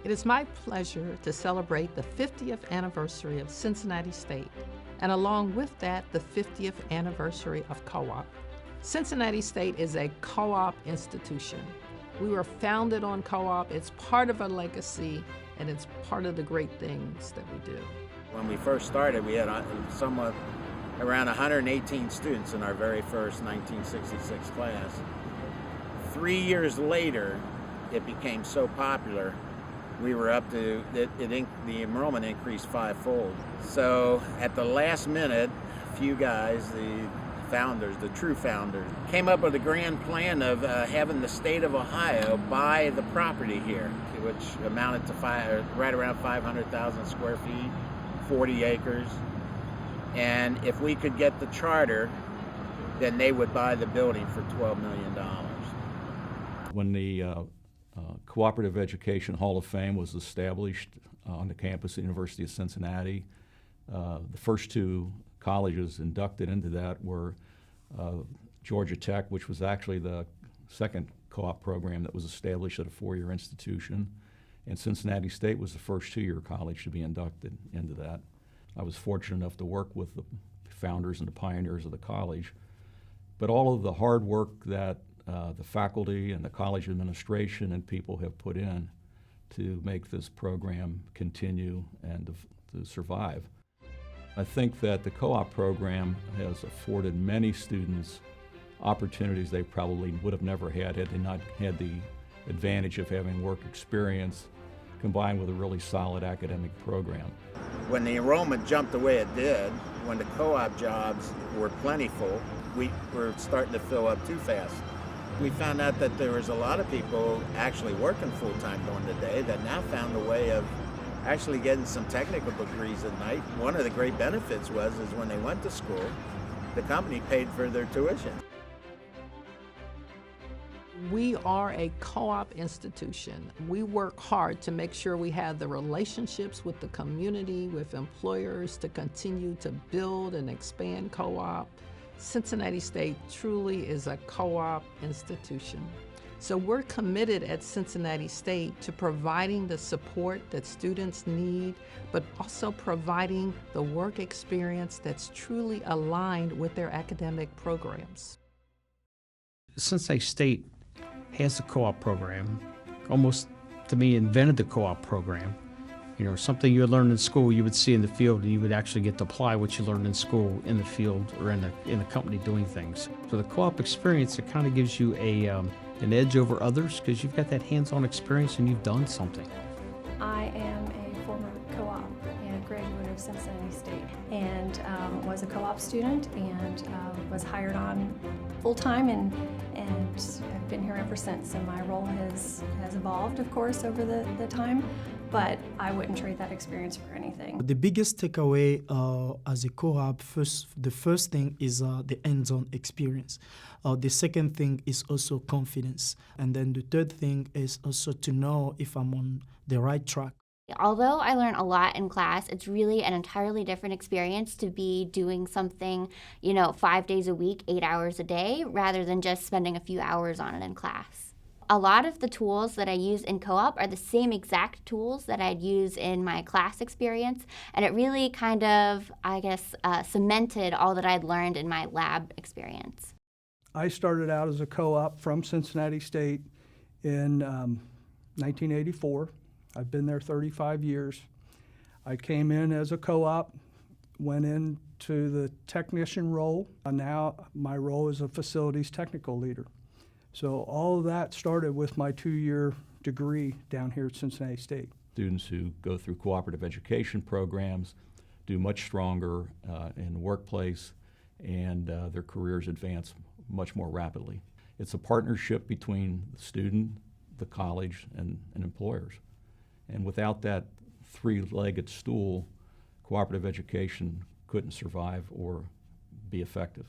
It is my pleasure to celebrate the 50th anniversary of Cincinnati State, and along with that, the 50th anniversary of co-op. Cincinnati State is a co-op institution. We were founded on co-op. It's part of our legacy, and it's part of the great things that we do. When we first started, we had somewhat around 118 students in our very first 1966 class. 3 years later, it became so popular, we were up to, the enrollment increased fivefold. So at the last minute, a few guys, the founders, the true founders, came up with a grand plan of having the state of Ohio buy the property here, which amounted to right around 500,000 square feet, 40 acres. And if we could get the charter, then they would buy the building for $12 million. When the Cooperative Education Hall of Fame was established on the campus of the University of Cincinnati, the first two colleges inducted into that were Georgia Tech, which was actually the second co-op program that was established at a four-year institution, and Cincinnati State was the first two-year college to be inducted into that. I was fortunate enough to work with the founders and the pioneers of the college, but all of the hard work that the faculty and the college administration and people have put in to make this program continue and to survive. I think that the co-op program has afforded many students opportunities they probably would have never had they not had the advantage of having work experience combined with a really solid academic program. When the enrollment jumped the way it did, when the co-op jobs were plentiful, we were starting to fill up too fast. We found out that there was a lot of people actually working full-time during the day that now found a way of actually getting some technical degrees at night. One of the great benefits is when they went to school, the company paid for their tuition. We are a co-op institution. We work hard to make sure we have the relationships with the community, with employers, to continue to build and expand co-op. Cincinnati State truly is a co-op institution. So we're committed at Cincinnati State to providing the support that students need, but also providing the work experience that's truly aligned with their academic programs. Cincinnati State has a co-op program, almost to me invented the co-op program. You know, something you learned in school you would see in the field, and you would actually get to apply what you learned in school in the field or in the company doing things. So the co-op experience, it kind of gives you an edge over others because you've got that hands-on experience and you've done something. I am a former co-op and graduate of Cincinnati State, and was a co-op student and was hired on full-time and I've been here ever since, and my role has evolved, of course, over the time, but I wouldn't trade that experience for anything. The biggest takeaway as a co-op, the first thing is the hands-on experience. The second thing is also confidence. And then the third thing is also to know if I'm on the right track. Although I learn a lot in class, it's really an entirely different experience to be doing something, 5 days a week, 8 hours a day, rather than just spending a few hours on it in class. A lot of the tools that I use in co-op are the same exact tools that I'd use in my class experience, and it really kind of, cemented all that I'd learned in my lab experience. I started out as a co-op from Cincinnati State in 1984. I've been there 35 years. I came in as a co-op, went into the technician role, and now my role is a facilities technical leader. So all of that started with my 2-year degree down here at Cincinnati State. Students who go through cooperative education programs do much stronger in the workplace, and their careers advance much more rapidly. It's a partnership between the student, the college, and employers. And without that three-legged stool, cooperative education couldn't survive or be effective.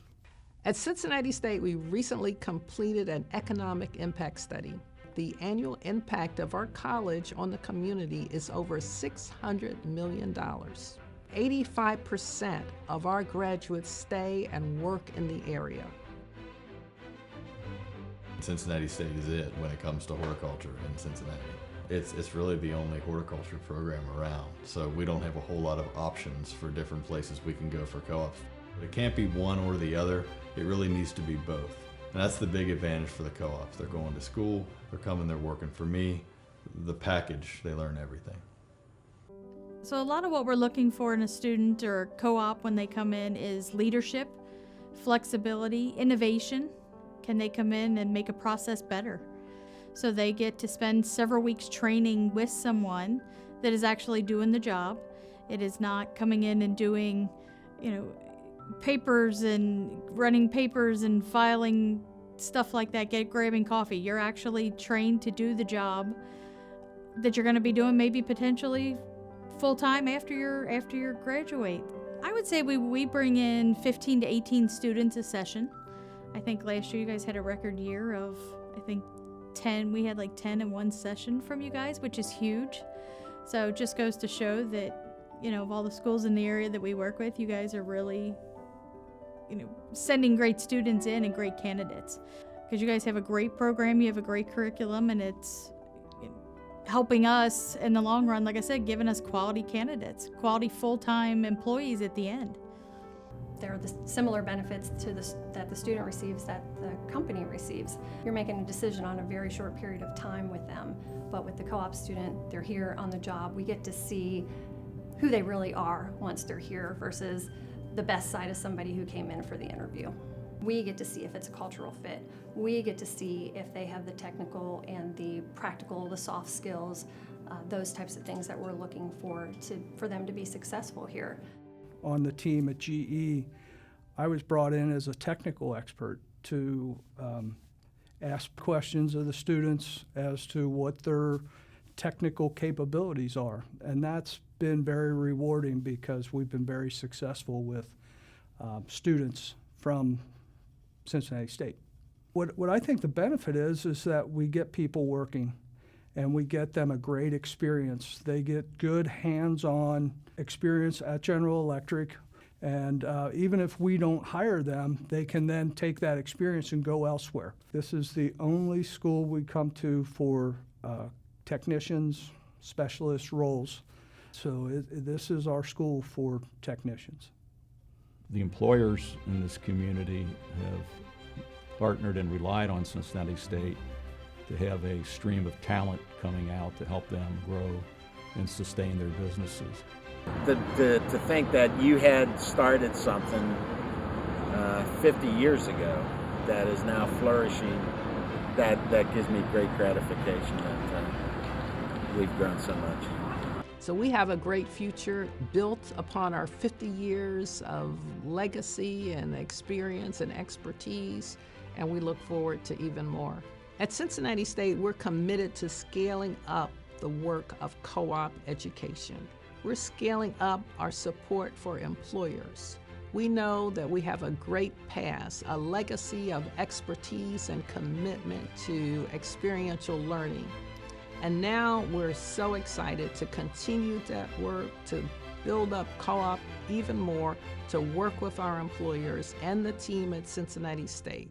At Cincinnati State, we recently completed an economic impact study. The annual impact of our college on the community is over $600 million. 85% of our graduates stay and work in the area. Cincinnati State is it when it comes to horticulture in Cincinnati. It's really the only horticulture program around, so we don't have a whole lot of options for different places we can go for co-ops. But it can't be one or the other, it really needs to be both. And that's the big advantage for the co-ops. They're going to school, they're coming, they're working for me. The package, they learn everything. So a lot of what we're looking for in a student or co-op when they come in is leadership, flexibility, innovation. Can they come in and make a process better? So they get to spend several weeks training with someone that is actually doing the job. It is not coming in and doing, papers and running papers and filing stuff like that, grabbing coffee. You're actually trained to do the job that you're going to be doing maybe potentially full-time after you graduate. I would say we bring in 15 to 18 students a session. I think last year you guys had a record year of, 10. We had like 10 in one session from you guys, which is huge. So it just goes to show that, of all the schools in the area that we work with, you guys are really, sending great students in and great candidates. Because you guys have a great program, you have a great curriculum, and it's helping us in the long run, like I said, giving us quality candidates, quality full-time employees at the end. There are the similar benefits to that the student receives that the company receives. You're making a decision on a very short period of time with them, but with the co-op student, they're here on the job. We get to see who they really are once they're here versus the best side of somebody who came in for the interview. We get to see if it's a cultural fit. We get to see if they have the technical and the practical, the soft skills, those types of things that we're looking for them to be successful here. On the team at GE, I was brought in as a technical expert to ask questions of the students as to what their technical capabilities are. And that's been very rewarding because we've been very successful with students from Cincinnati State. What I think the benefit is that we get people working and we get them a great experience. They get good hands-on experience at General Electric, and even if we don't hire them, they can then take that experience and go elsewhere. This is the only school we come to for technicians, specialist roles. So this is our school for technicians. The employers in this community have partnered and relied on Cincinnati State to have a stream of talent coming out to help them grow and sustain their businesses. To think that you had started something 50 years ago that is now flourishing, that gives me great gratification that we've grown so much. So we have a great future built upon our 50 years of legacy and experience and expertise, and we look forward to even more. At Cincinnati State, we're committed to scaling up the work of co-op education. We're scaling up our support for employers. We know that we have a great past, a legacy of expertise and commitment to experiential learning. And now we're so excited to continue that work, to build up co-op even more, to work with our employers and the team at Cincinnati State.